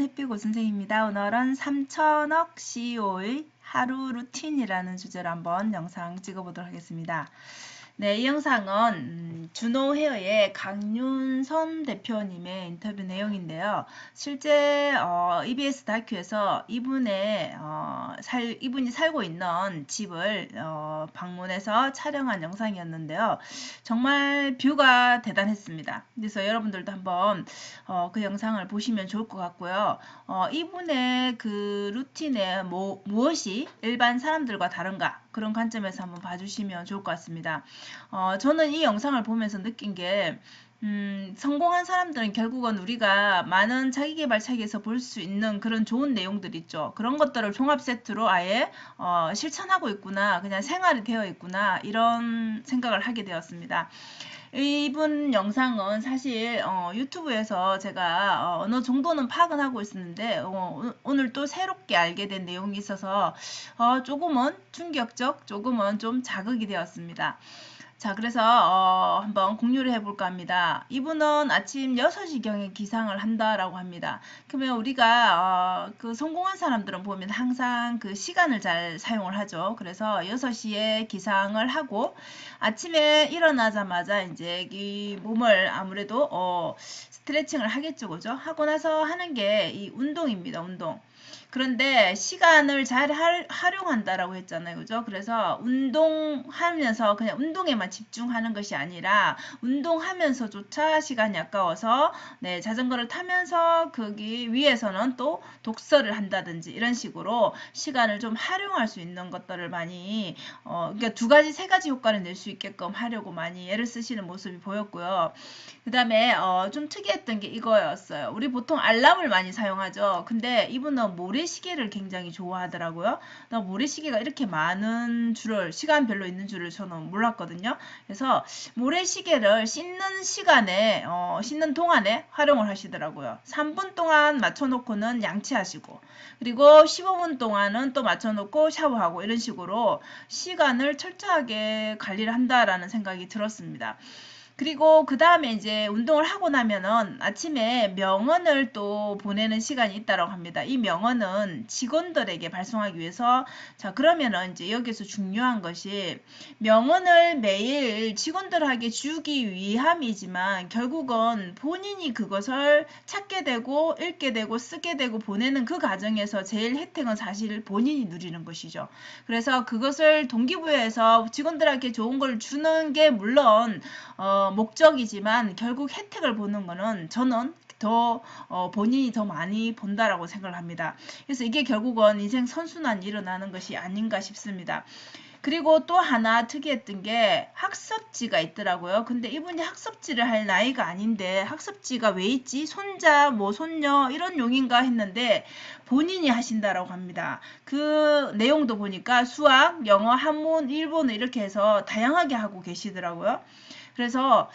해피고 선생입니다. 오늘은 3천억 CEO의 하루 루틴이라는 주제로 한번 영상 찍어보도록 하겠습니다. 네, 이 영상은 준호 헤어의 강윤선 대표님의 인터뷰 내용인데요. 실제 EBS 다큐에서 이분이 살고 있는 집을 방문해서 촬영한 영상이었는데요. 정말 뷰가 대단했습니다. 그래서 여러분들도 한번 그 영상을 보시면 좋을 것 같고요. 이분의 그 루틴에 무엇이 일반 사람들과 다른가, 그런 관점에서 한번 봐주시면 좋을 것 같습니다. 저는 이 영상을 보면서 느낀 게 성공한 사람들은 결국은 우리가 많은 자기계발 책에서 볼 수 있는 그런 좋은 내용들 있죠. 그런 것들을 종합 세트로 아예 실천하고 있구나, 그냥 생활이 되어 있구나, 이런 생각을 하게 되었습니다. 이분 영상은 사실 유튜브에서 제가 어느 정도는 파악은 하고 있었는데 오늘 또 새롭게 알게 된 내용이 있어서 조금은 충격적, 조금은 좀 자극이 되었습니다. 자, 그래서 한번 공유를 해볼까 합니다. 이분은 아침 6시경에 기상을 한다라고 합니다. 그러면 우리가 그 성공한 사람들은 보면 항상 그 시간을 잘 사용을 하죠. 그래서 6시에 기상을 하고 아침에 일어나자마자 이제 이 몸을 아무래도 스트레칭을 하겠죠. 그죠? 하고 나서 하는 게 이 운동입니다. 운동. 그런데 시간을 잘 활용한다라고 했잖아요. 그죠? 그래서 운동하면서 그냥 운동에만 집중하는 것이 아니라 운동하면서조차 시간이 아까워서 네, 자전거를 타면서 거기 위에서는 또 독서를 한다든지 이런 식으로 시간을 좀 활용할 수 있는 것들을 많이 그러니까 세 가지 효과를 낼 수 있게끔 하려고 많이 애를 쓰시는 모습이 보였고요. 그 다음에 좀 특이했던 게 이거였어요. 우리 보통 알람을 많이 사용하죠. 근데 이분은 모래시계를 굉장히 좋아하더라고요. 나 모래시계가 이렇게 많은 줄을, 시간별로 있는 줄을 저는 몰랐거든요. 그래서 모래시계를 씻는 시간에 씻는 동안에 활용을 하시더라고요. 3분 동안 맞춰놓고는 양치하시고, 그리고 15분 동안은 또 맞춰놓고 샤워하고, 이런 식으로 시간을 철저하게 관리를 한다라는 생각이 들었습니다. 그리고 그 다음에 이제 운동을 하고 나면은 아침에 명언을 또 보내는 시간이 있다고 합니다. 이 명언은 직원들에게 발송하기 위해서, 자, 그러면은 이제 여기서 중요한 것이 명언을 매일 직원들에게 주기 위함이지만 결국은 본인이 그것을 찾게 되고 읽게 되고 쓰게 되고 보내는 그 과정에서 제일 혜택은 사실 본인이 누리는 것이죠. 그래서 그것을 동기부여해서 직원들에게 좋은 걸 주는 게 물론 목적이지만 결국 혜택을 보는 거는 저는 더 본인이 더 많이 본다라고 생각을 합니다. 그래서 이게 결국은 인생 선순환이 일어나는 것이 아닌가 싶습니다. 그리고 또 하나 특이했던 게 학습지가 있더라고요. 근데 이분이 학습지를 할 나이가 아닌데 학습지가 왜 있지? 손자, 뭐 손녀 이런 용인가 했는데 본인이 하신다라고 합니다. 그 내용도 보니까 수학, 영어, 한문, 일본어 이렇게 해서 다양하게 하고 계시더라고요. 그래서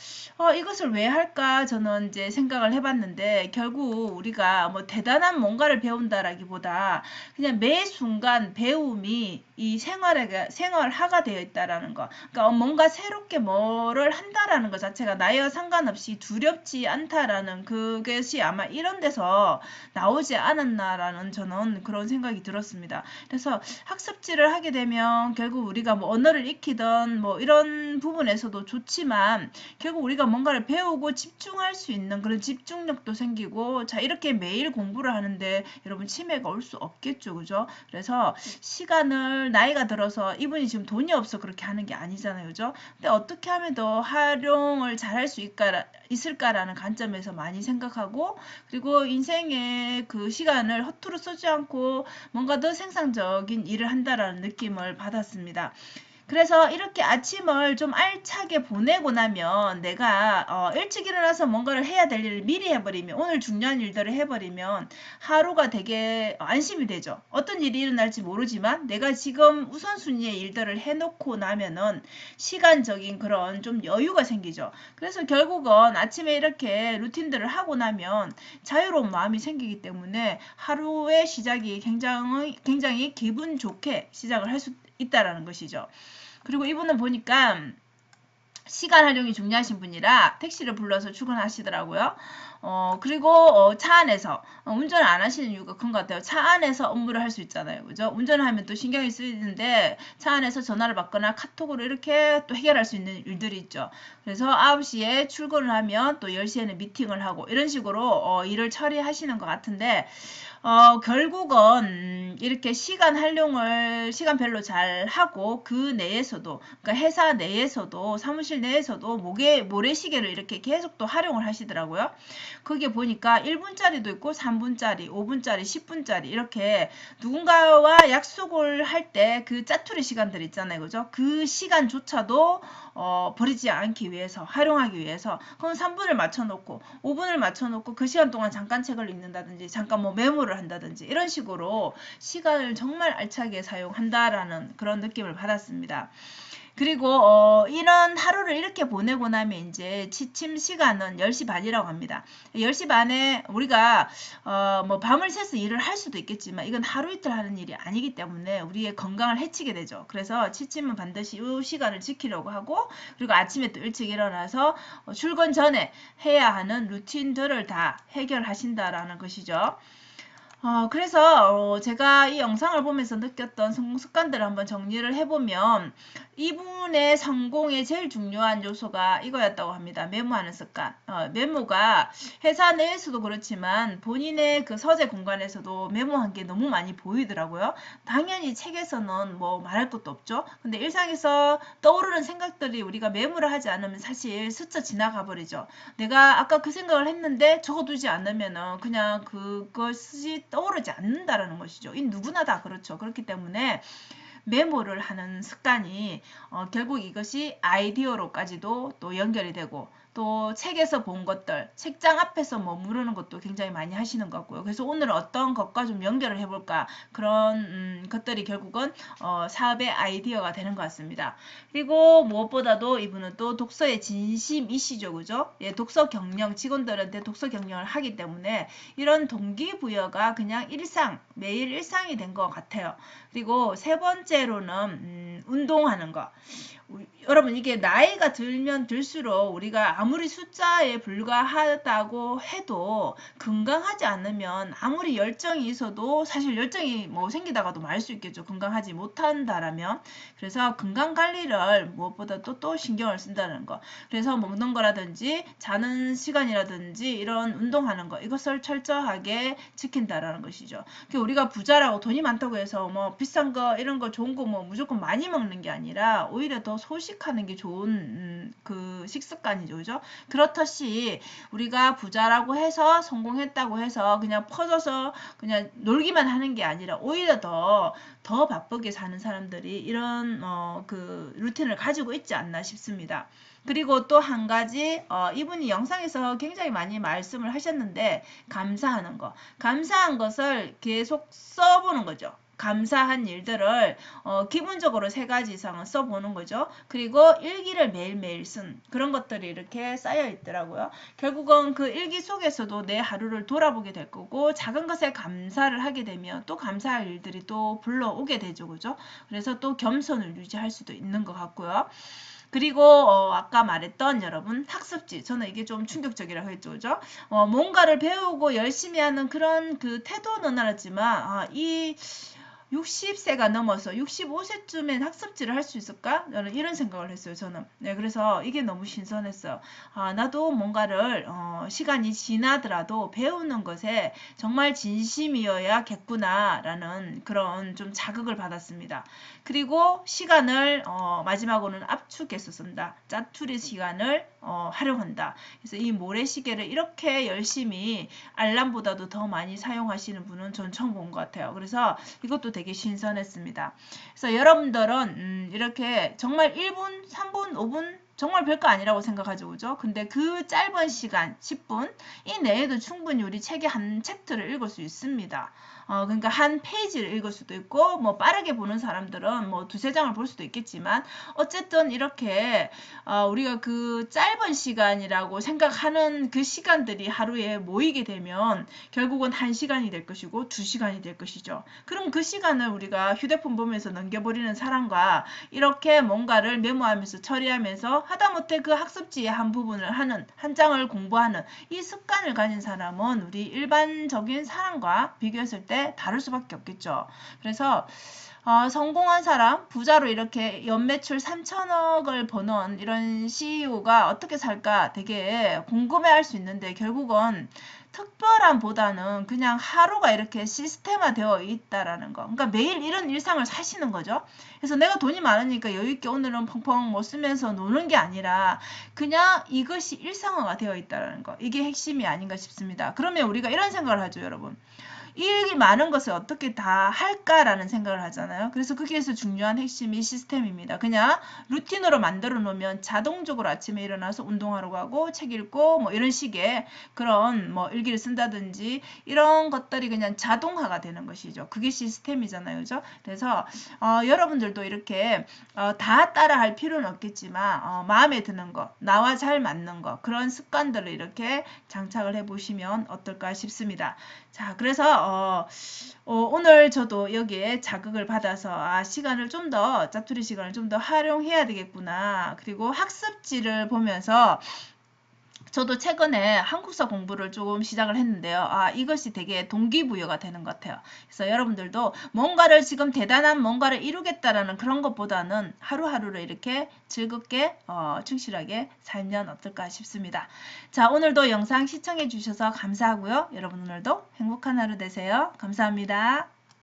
이것을 왜 할까 저는 이제 생각을 해봤는데 결국 우리가 뭐 대단한 뭔가를 배운다라기보다 그냥 매 순간 배움이 이 생활화가 되어 있다라는 거. 그러니까 뭔가 새롭게 뭐를 한다라는 것 자체가 나이와 상관없이 두렵지 않다라는 그것이 아마 이런 데서 나오지 않았나라는 저는 그런 생각이 들었습니다. 그래서 학습지를 하게 되면 결국 우리가 뭐 언어를 익히던 뭐 이런 부분에서도 좋지만 결국 우리가 뭔가를 배우고 집중할 수 있는 그런 집중력도 생기고, 자, 이렇게 매일 공부를 하는데 여러분 치매가 올 수 없겠죠. 그죠? 그래서 시간을 나이가 들어서 이분이 지금 돈이 없어 그렇게 하는 게 아니잖아요. 그죠? 근데 어떻게 하면 더 활용을 잘 할 수 있을까라는 관점에서 많이 생각하고, 그리고 인생의 그 시간을 허투루 쓰지 않고 뭔가 더 생산적인 일을 한다라는 느낌을 받았습니다. 그래서 이렇게 아침을 좀 알차게 보내고 나면 내가 일찍 일어나서 뭔가를 해야 될 일을 미리 해버리면, 오늘 중요한 일들을 해버리면 하루가 되게 안심이 되죠. 어떤 일이 일어날지 모르지만 내가 지금 우선순위의 일들을 해놓고 나면은 시간적인 그런 좀 여유가 생기죠. 그래서 결국은 아침에 이렇게 루틴들을 하고 나면 자유로운 마음이 생기기 때문에 하루의 시작이 굉장히 기분 좋게 시작을 할 수 있다라는 것이죠. 그리고 이분은 보니까 시간 활용이 중요하신 분이라 택시를 불러서 출근하시더라고요. 그리고 차 안에서 운전을 안 하시는 이유가 큰 것 같아요. 차 안에서 업무를 할 수 있잖아요. 그죠? 운전을 하면 또 신경이 쓰이는데 차 안에서 전화를 받거나 카톡으로 이렇게 또 해결할 수 있는 일들이 있죠. 그래서 9시에 출근을 하면 또 10시에는 미팅을 하고 이런 식으로 일을 처리하시는 것 같은데 결국은 이렇게 시간 활용을 시간별로 잘 하고 그 내에서도 그러니까 회사 내에서도 사무실 내에서도 모래시계를 이렇게 계속 또 활용을 하시더라고요. 거기에 보니까 1분짜리도 있고 3분짜리, 5분짜리, 10분짜리 이렇게 누군가와 약속을 할 때 그 짜투리 시간들 있잖아요. 그죠? 그 시간조차도 버리지 않기 위해서 활용하기 위해서 그럼 3분을 맞춰놓고 5분을 맞춰놓고 그 시간 동안 잠깐 책을 읽는다든지 잠깐 뭐 메모를 한다든지 이런 식으로 시간을 정말 알차게 사용한다라는 그런 느낌을 받았습니다. 그리고 이런 하루를 이렇게 보내고 나면 이제 취침 시간은 10시 반이라고 합니다. 10시 반에 우리가 뭐 밤을 새서 일을 할 수도 있겠지만 이건 하루 이틀 하는 일이 아니기 때문에 우리의 건강을 해치게 되죠. 그래서 취침은 반드시 이 시간을 지키려고 하고 그리고 아침에 또 일찍 일어나서 출근 전에 해야 하는 루틴들을 다 해결하신다라는 것이죠. 그래서 제가 이 영상을 보면서 느꼈던 성공 습관들을 한번 정리를 해보면 이분의 성공의 제일 중요한 요소가 이거였다고 합니다. 메모하는 습관. 메모가 회사 내에서도 그렇지만 본인의 그 서재 공간에서도 메모한 게 너무 많이 보이더라고요. 당연히 책에서는 뭐 말할 것도 없죠. 근데 일상에서 떠오르는 생각들이 우리가 메모를 하지 않으면 사실 스쳐 지나가 버리죠. 내가 아까 그 생각을 했는데 적어두지 않으면은 그냥 그것이 떠오르지 않는다라는 것이죠. 이 누구나 다 그렇죠. 그렇기 때문에 메모를 하는 습관이 결국 이것이 아이디어로까지도 또 연결이 되고 또 책에서 본 것들, 책장 앞에서 머무르는 것도 굉장히 많이 하시는 것 같고요. 그래서 오늘 어떤 것과 좀 연결을 해볼까 그런 것들이 결국은 사업의 아이디어가 되는 것 같습니다. 그리고 무엇보다도 이분은 또 독서의 진심이시죠, 그죠? 예, 독서 경영 직원들한테 독서 경영을 하기 때문에 이런 동기부여가 그냥 일상, 매일 일상이 된 것 같아요. 그리고 세 번째로는 운동하는 거. 여러분 이게 나이가 들면 들수록 우리가 아무리 숫자에 불과하다고 해도 건강하지 않으면 아무리 열정이 있어도 사실 열정이 뭐 생기다가도 말 수 있겠죠. 건강하지 못한다라면. 그래서 건강관리를 무엇보다 또 신경을 쓴다는 거. 그래서 먹는 거라든지 자는 시간이라든지 이런 운동하는 거 이것을 철저하게 지킨다라는 것이죠. 우리가 부자라고 돈이 많다고 해서 뭐 비싼 거 이런 거 좋은 거 뭐 무조건 많이 먹는 게 아니라 오히려 더 소식하는 게 좋은 그 식습관이죠. 그죠? 그렇듯이 우리가 부자라고 해서 성공했다고 해서 그냥 퍼져서 그냥 놀기만 하는 게 아니라 오히려 더 바쁘게 사는 사람들이 이런 그 루틴을 가지고 있지 않나 싶습니다. 그리고 또 한 가지 이분이 영상에서 굉장히 많이 말씀을 하셨는데 감사하는 거. 감사한 것을 계속 써보는 거죠. 감사한 일들을 기본적으로 3가지 이상은 써보는 거죠. 그리고 일기를 매일매일 쓴 그런 것들이 이렇게 쌓여 있더라고요. 결국은 그 일기 속에서도 내 하루를 돌아보게 될 거고 작은 것에 감사를 하게 되면 또 감사할 일들이 또 불러오게 되죠. 그죠? 그래서 또 겸손을 유지할 수도 있는 것 같고요. 그리고 아까 말했던 여러분 학습지 저는 이게 좀 충격적이라고 했죠. 그죠? 뭔가를 배우고 열심히 하는 그런 그 태도는 알았지만 이 60세가 넘어서 65세쯤엔 학습지를 할 수 있을까? 저는 이런 생각을 했어요. 저는. 네, 그래서 이게 너무 신선했어요. 나도 뭔가를 시간이 지나더라도 배우는 것에 정말 진심이어야겠구나라는 그런 좀 자극을 받았습니다. 그리고 시간을 마지막으로는 압축해서 쓴다. 짜투리 시간을 활용한다. 그래서 이 모래시계를 이렇게 열심히 알람보다도 더 많이 사용하시는 분은 전 처음 본 것 같아요. 그래서 이것도 되게 신선했습니다. 그래서 여러분들은 이렇게 정말 1분, 3분, 5분 정말 별거 아니라고 생각하죠. 그죠? 근데 그 짧은 시간, 10분 이 내에도 충분히 우리 책의 한 챕터를 읽을 수 있습니다. 그러니까 한 페이지를 읽을 수도 있고 뭐 빠르게 보는 사람들은 뭐 2-3장을 볼 수도 있겠지만 어쨌든 이렇게 우리가 그 짧은 시간이라고 생각하는 그 시간들이 하루에 모이게 되면 결국은 1시간이 될 것이고 2시간이 될 것이죠. 그럼 그 시간을 우리가 휴대폰 보면서 넘겨버리는 사람과 이렇게 뭔가를 메모하면서 처리하면서 하다못해 그 학습지의 한 부분을 한 장을 공부하는 이 습관을 가진 사람은 우리 일반적인 사람과 비교했을 때 다를 수밖에 없겠죠. 그래서 성공한 사람, 부자로 이렇게 연매출 3천억을 버는 이런 CEO가 어떻게 살까 되게 궁금해할 수 있는데 결국은 특별함보다는 그냥 하루가 이렇게 시스템화되어 있다라는 거. 그러니까 매일 이런 일상을 사시는 거죠. 그래서 내가 돈이 많으니까 여유있게 오늘은 펑펑 뭐 쓰면서 노는 게 아니라 그냥 이것이 일상화가 되어 있다라는 거. 이게 핵심이 아닌가 싶습니다. 그러면 우리가 이런 생각을 하죠, 여러분. 이 많은 것을 어떻게 다 할까라는 생각을 하잖아요. 그래서 거기에서 중요한 핵심이 시스템입니다. 그냥 루틴으로 만들어 놓으면 자동적으로 아침에 일어나서 운동하러 가고 책 읽고 뭐 이런 식의 그런 뭐 일기를 쓴다든지 이런 것들이 그냥 자동화가 되는 것이죠. 그게 시스템이잖아요. 그죠? 그래서 여러분들도 이렇게 다 따라 할 필요는 없겠지만 마음에 드는 거, 나와 잘 맞는 거 그런 습관들을 이렇게 장착을 해 보시면 어떨까 싶습니다. 자, 그래서 오늘 저도 여기에 자극을 받아서 시간을 좀 더 짜투리 시간을 좀 더 활용해야 되겠구나. 그리고 학습지를 보면서 저도 최근에 한국사 공부를 조금 시작을 했는데요. 이것이 되게 동기부여가 되는 것 같아요. 그래서 여러분들도 뭔가를 지금 대단한 뭔가를 이루겠다라는 그런 것보다는 하루하루를 이렇게 즐겁게 충실하게 살면 어떨까 싶습니다. 자, 오늘도 영상 시청해 주셔서 감사하고요. 여러분 오늘도 행복한 하루 되세요. 감사합니다.